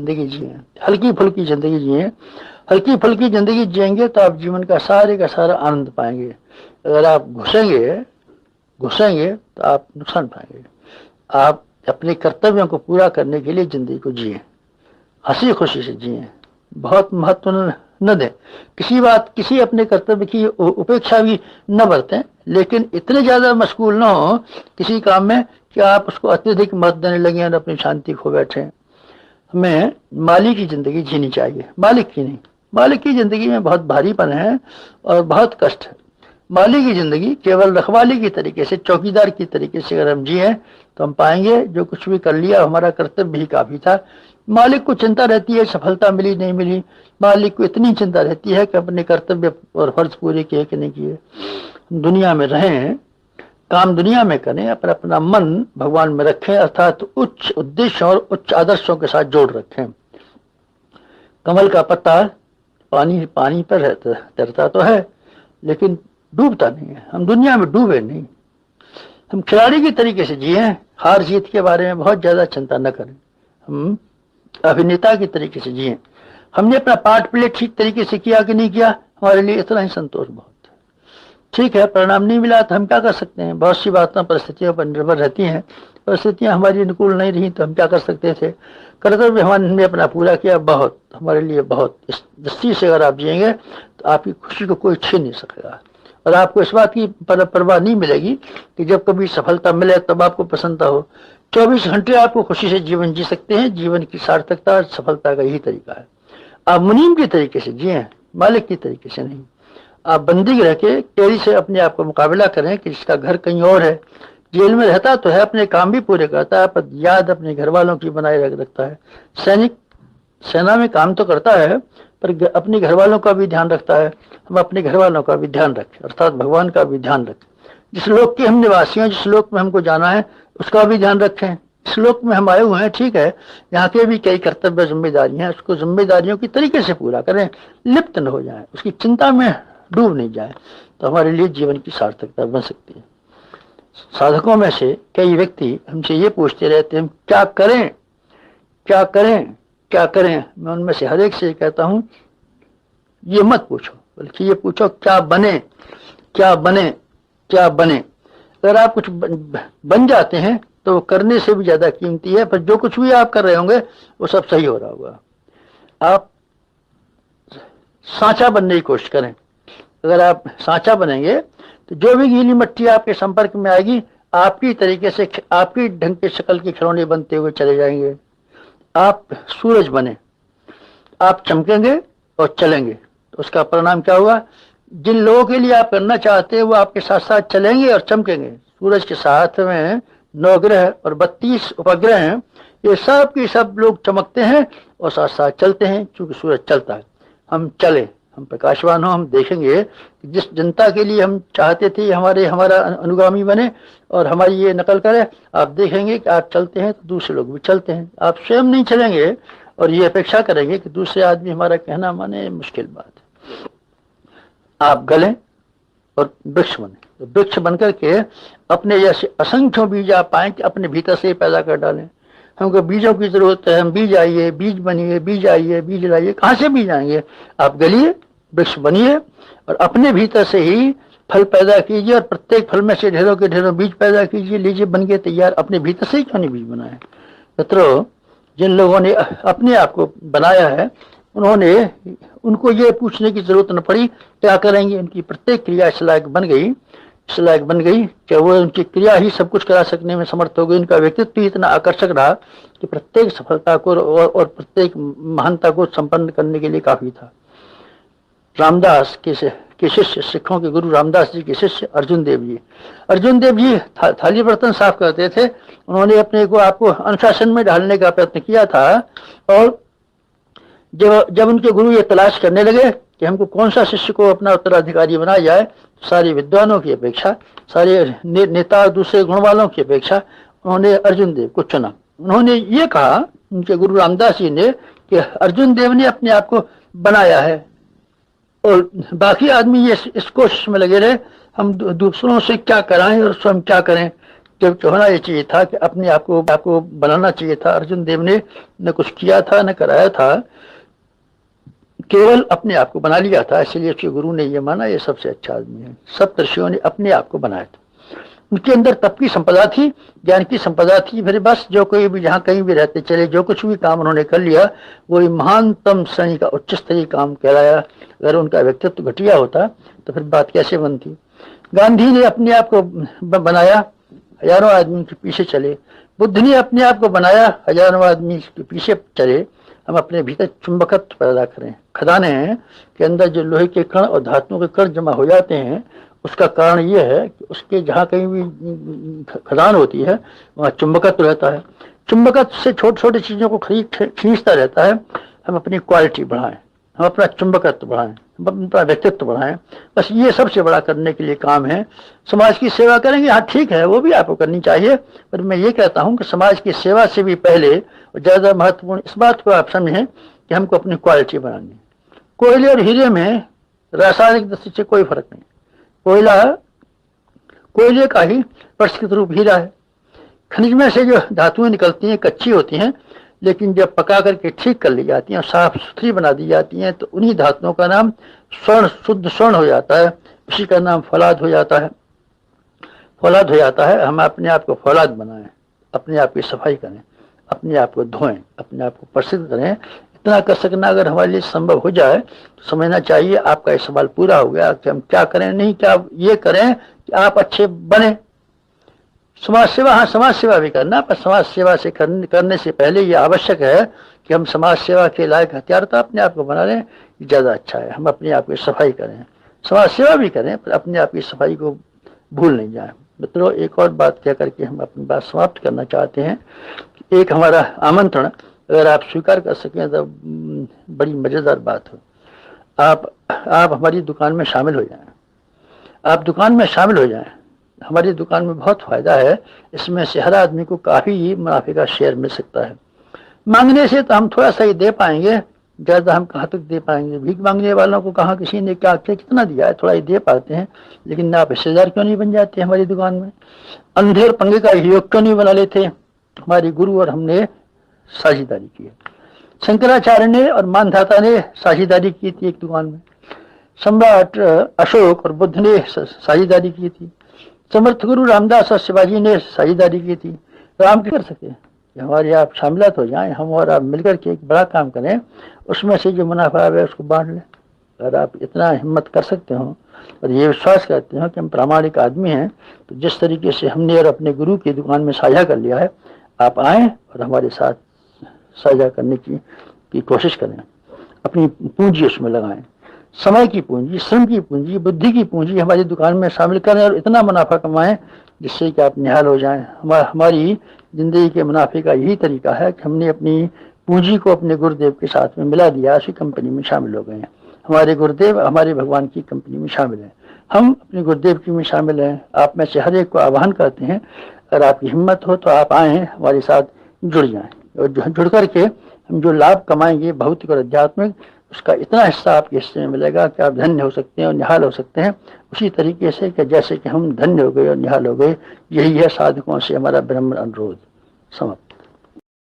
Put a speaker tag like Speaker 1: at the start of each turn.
Speaker 1: जिंदगी जिए, हल्की फुल्की जिंदगी जिए। हल्की फुल्की जिंदगी जिएंगे तो आप जीवन का सारा आनंद पाएंगे। अगर आप घुसेंगे तो आप नुकसान पाएंगे। आप अपने कर्तव्यों को पूरा करने के लिए जिंदगी को जिए, हंसी खुशी से जिए, बहुत महत्व न दें, किसी अपने कर्तव्य की उपेक्षा भी न बरतें, लेकिन इतने ज्यादा मशगूल न हो किसी काम में कि आप उसको अत्यधिक महत्व देने लगे और अपनी शांति खो बैठे। हमें मालिक की जिंदगी जीनी चाहिए, मालिक की नहीं। मालिक की जिंदगी में बहुत भारीपन है और बहुत कष्ट है। मालिक की जिंदगी केवल रखवाली की तरीके से, चौकीदार की तरीके से अगर हम जिए तो हम पाएंगे जो कुछ भी कर लिया हमारा कर्तव्य ही काफी था। मालिक को चिंता रहती है सफलता मिली नहीं मिली, मालिक को इतनी चिंता रहती है कि अपने कर्तव्य और फर्ज पूरे किए कि नहीं किए। दुनिया में रहें, काम दुनिया में करें, पर अपना मन भगवान में रखें, अर्थात उच्च उद्देश्य और उच्च आदर्शों के साथ जोड़ रखें। कमल का पत्ता पानी पर तैरता तो है लेकिन डूबता नहीं है। हम दुनिया में डूबे नहीं, हम खिलाड़ी की तरीके से जिए, हार जीत के बारे में बहुत ज्यादा चिंता न करें। हम अभिनेता की तरीके से जिए, हमने अपना पार्ट प्ले ठीक तरीके से किया कि नहीं किया, हमारे लिए इतना ही संतोष बहुत है। ठीक है, परिणाम नहीं मिला तो हम क्या कर सकते हैं? बहुत सी बातें परिस्थितियों पर निर्भर रहती हैं। परिस्थितियां हमारी अनुकूल नहीं रही तो हम क्या कर सकते थे? कर्तव्य हमने अपना पूरा किया, बहुत हमारे लिए बहुत। इस दृष्टि से अगर आप जिएंगे तो आपकी खुशी को कोई छीन नहीं सकेगा और आपको इस बात की परवाह नहीं मिलेगी कि जब कभी सफलता मिले तब आपको प्रसन्नता हो। 24 घंटे आपको खुशी से जीवन जी सकते हैं। जीवन की सार्थकता और सफलता का यही तरीका है। आप मुनीम के तरीके से जिए, मालिक की तरीके से नहीं। आप बंदी रह के कैदी से अपने आप का मुकाबला करें कि जिसका घर कहीं और है, जेल में रहता तो है, अपने काम भी पूरे करता है, पर याद अपने घर वालों की बनाए रखता है। सैनिक सेना में काम तो करता है पर अपने घर वालों का भी ध्यान रखता है। हम अपने घर वालों का भी ध्यान रखें, अर्थात भगवान का भी ध्यान रखें। जिस लोक के हम निवासी हैं, जिस लोक में हमको जाना है उसका भी ध्यान रखें। इस लोक में हम आए हुए हैं, ठीक है, यहाँ के भी कई कर्तव्य जिम्मेदारियां हैं, उसको जिम्मेदारियों की तरीके से पूरा करें, लिप्त न हो जाए, उसकी चिंता में डूब नहीं जाए, तो हमारे लिए जीवन की सार्थकता बन सकती है। साधकों में से कई व्यक्ति हमसे ये पूछते रहते हैं, क्या करें क्या करें क्या करें। मैं उनमें से हर एक से कहता हूं, ये मत पूछो, बल्कि ये पूछो क्या बने क्या बने क्या बने। अगर आप कुछ बन जाते हैं तो करने से भी ज्यादा कीमती है, पर जो कुछ भी आप कर रहे होंगे वो सब सही हो रहा होगा। आप सांचा बनने की कोशिश करें। अगर आप सांचा बनेंगे तो जो भी गीली मिट्टी आपके संपर्क में आएगी, आपकी तरीके से, आपकी ढंग के शक्ल के खिलौने बनते हुए चले जाएंगे। आप सूरज बने, आप चमकेंगे और चलेंगे, तो उसका परिणाम क्या होगा? जिन लोगों के लिए आप करना चाहते हैं वो आपके साथ साथ चलेंगे और चमकेंगे। सूरज के साथ में 9 ग्रह और 32 उपग्रह हैं, ये सब के सब लोग चमकते हैं और साथ साथ चलते हैं। चूंकि सूरज चलता है, हम चले, हम प्रकाशवान हो, हम देखेंगे कि जिस जनता के लिए हम चाहते थे हमारा अनुगामी बने और हमारी ये नकल करे, आप देखेंगे कि आप चलते हैं तो दूसरे लोग भी चलते हैं। आप स्वयं नहीं चलेंगे और ये अपेक्षा करेंगे कि दूसरे आदमी हमारा कहना माने, मुश्किल बात है। आप गलें और वृक्ष बने, तो वृक्ष बनकर के अपने जैसे असंख्यों बीज आप पाएं कि अपने भीतर से पैदा कर डालें। हमको बीजों की जरूरत है, हम बीज आइए, बीज बनिए, बीज आइए, बीज लाइए। कहाँ से बीज आएंगे? आप गलिए, वृक्ष बनिए और अपने भीतर से ही फल पैदा कीजिए और प्रत्येक फल में से ढेरों के ढेरों बीज पैदा कीजिए। लीजिए, बन के तैयार। अपने भीतर से ही क्यों नहीं बीज बनाए? मित्रों, जिन लोगों ने अपने आप को बनाया है उनको ये पूछने की जरूरत न पड़ी क्या करेंगे। उनकी प्रत्येक क्रिया इस लायक बन गई कि वो उनकी क्रिया ही सब कुछ करा सकने में समर्थ हो गई। उनका व्यक्तित्व ही इतना आकर्षक रहा कि प्रत्येक सफलता को और प्रत्येक महानता को संपन्न करने के लिए काफी था। रामदास के शिष्य, सिखों के गुरु रामदास जी के शिष्य अर्जुन देव जी थाली बर्तन साफ करते थे। उन्होंने अपने को आपको अनुशासन में ढालने का प्रयत्न किया था और जब उनके गुरु ये तलाश करने लगे कि हमको कौन सा शिष्य को अपना उत्तराधिकारी बनाया जाए, सारे विद्वानों की अपेक्षा, सारे नेता और दूसरे गुण वालों की अपेक्षा उन्होंने अर्जुन देव को चुना। उन्होंने ये कहा, उनके गुरु रामदास जी ने, कि अर्जुन देव ने अपने आप को बनाया है और बाकी आदमी ये इस कोशिश में लगे रहे हम दूसरों से क्या कराएं और स्वयं क्या करें, जबकि होना ये चाहिए था कि अपने आपको बनाना चाहिए था। अर्जुन देव ने न कुछ किया था न कराया था, केवल अपने आप को बना लिया था। इसलिए उसके गुरु ने ये माना ये सबसे अच्छा आदमी है। सब ऋषियों ने अपने आप को बनाया था। उनके अंदर तप की संपदा थी, ज्ञान की संपदा थी। फिर बस जो कोई भी जहाँ कहीं भी रहते चले, जो कुछ भी काम उन्होंने कर लिया वो महानतम श्रेणी का उच्च स्तरीय काम कहलाया। अगर उनका व्यक्तित्व घटिया होता तो फिर बात कैसे बनती। गांधी ने अपने आप को बनाया, हजारों आदमी के पीछे चले। बुद्ध ने अपने आप को बनाया, हजारों आदमी के पीछे चले। हम अपने भीतर चुंबकत्व पैदा करें। खदाने के अंदर जो लोहे के कण और धातुओं के कण जमा हो जाते हैं, उसका कारण यह है कि उसके जहाँ कहीं भी खदान होती है वहाँ चुंबकत्व रहता है। चुंबकत्व से छोटी छोटी चीज़ों को खींचता रहता है। हम अपनी क्वालिटी बढ़ाएं, हम अपना चुंबकत्व बढ़ाएं, हम अपना व्यक्तित्व बढ़ाएं। बस ये सबसे बड़ा करने के लिए काम है। समाज की सेवा करेंगे, हाँ ठीक है, वो भी आपको करनी चाहिए, पर मैं ये कहता हूँ कि समाज की सेवा से भी पहले और ज़्यादा महत्वपूर्ण इस बात को आप समझें कि हमको अपनी क्वालिटी बनानी है। कोयले और हीरे में रासायनिक दृष्टि से कोई फर्क नहीं। कोयले का ही प्रस्तुत रूप हीरा है। खनिज में से जो धातुएं निकलती हैं कच्ची होती हैं, लेकिन जब पका करके ठीक कर ली जाती हैं, साफ सुथरी बना दी जाती हैं, तो उन्हीं धातुओं का नाम स्वर्ण, शुद्ध स्वर्ण हो जाता है। उसी का नाम फौलाद हो जाता है। फौलाद हो जाता है। हम अपने आप को फौलाद बनाएं, अपने आप की सफाई करें, अपने आप को धोएं, अपने आप को प्रसिद्ध करें। इतना कर सकना अगर हमारे लिए संभव हो जाए तो समझना चाहिए आपका ये सवाल पूरा हो गया कि हम क्या करें। नहीं, क्या ये करें कि आप अच्छे बने। समाज सेवा, हाँ समाज सेवा भी करना, पर समाज सेवा से करने से पहले ये आवश्यक है कि हम समाज सेवा के लायक हथियार तो अपने आप को बना लें, ये ज़्यादा अच्छा है। हम अपने आप की सफाई करें, समाज सेवा भी करें, पर अपने आप की सफाई को भूल नहीं जाए। मित्रों, एक और बात कह करके हम अपनी बात समाप्त करना चाहते हैं। एक हमारा आमंत्रण अगर आप स्वीकार कर सकें तो बड़ी मज़ेदार बात हो। आप हमारी दुकान में शामिल हो जाएं। आप दुकान में शामिल हो जाएं। हमारी दुकान में बहुत फ़ायदा है। इसमें से हर आदमी को काफ़ी मुनाफे का शेयर मिल सकता है। मांगने से तो हम थोड़ा सा ही दे पाएंगे, ज़्यादा हम कहाँ तक दे पाएंगे। भीख मांगने वालों को कहाँ किसी ने क्या कितना दिया है, थोड़ा ही दे पाते हैं। लेकिन आप हिस्सेदार क्यों नहीं बन जाते हमारी दुकान में? अंधेर पंगे का योग क्यों नहीं बना लेते? हमारे गुरु और हमने साझेदारी की है। शंकराचार्य ने और मानधाता ने साझेदारी की थी एक दुकान में। सम्राट अशोक और बुद्ध ने साझेदारी की थी। समर्थ गुरु रामदास और शिवाजी ने साझेदारी की थी। राम कर सके हमारे आप शामिलात हो जाएं, हम और आप मिलकर के एक बड़ा काम करें, उसमें से जो मुनाफा है उसको बांट लें। अगर आप इतना हिम्मत कर सकते हो और ये विश्वास करते हो कि हम प्रामाणिक आदमी हैं, तो जिस तरीके से हमने और अपने गुरु की दुकान में साझा कर लिया है, आप आएँ और हमारे साथ साझा करने की कोशिश करें। अपनी पूंजी उसमें लगाएं, समय की पूंजी, श्रम की पूंजी, बुद्धि की पूंजी हमारी दुकान में शामिल करें और इतना मुनाफा कमाएं जिससे कि आप निहाल हो जाएं। हमारी ज़िंदगी के मुनाफे का यही तरीका है कि हमने अपनी पूंजी को अपने गुरुदेव के साथ में मिला दिया, उसी कंपनी में शामिल हो गए हैं। हमारे गुरुदेव हमारे भगवान की कंपनी में शामिल हैं, हम अपने गुरुदेव की में शामिल हैं। आप में से हर एक को आह्वान करते हैं, अगर आपकी हिम्मत हो तो आप आएँ, हमारे साथ जुड़ जाएँ और जुड़ करके हम जो लाभ कमाएंगे भौतिक और आध्यात्मिक, उसका इतना हिस्सा आपके हिस्से में मिलेगा कि आप धन्य हो सकते हैं और निहाल हो सकते हैं। उसी तरीके से कि जैसे कि हम धन्य हो गए और निहाल हो गए। यही है साधकों से हमारा ब्रह्म अनुरोध। समाप्त।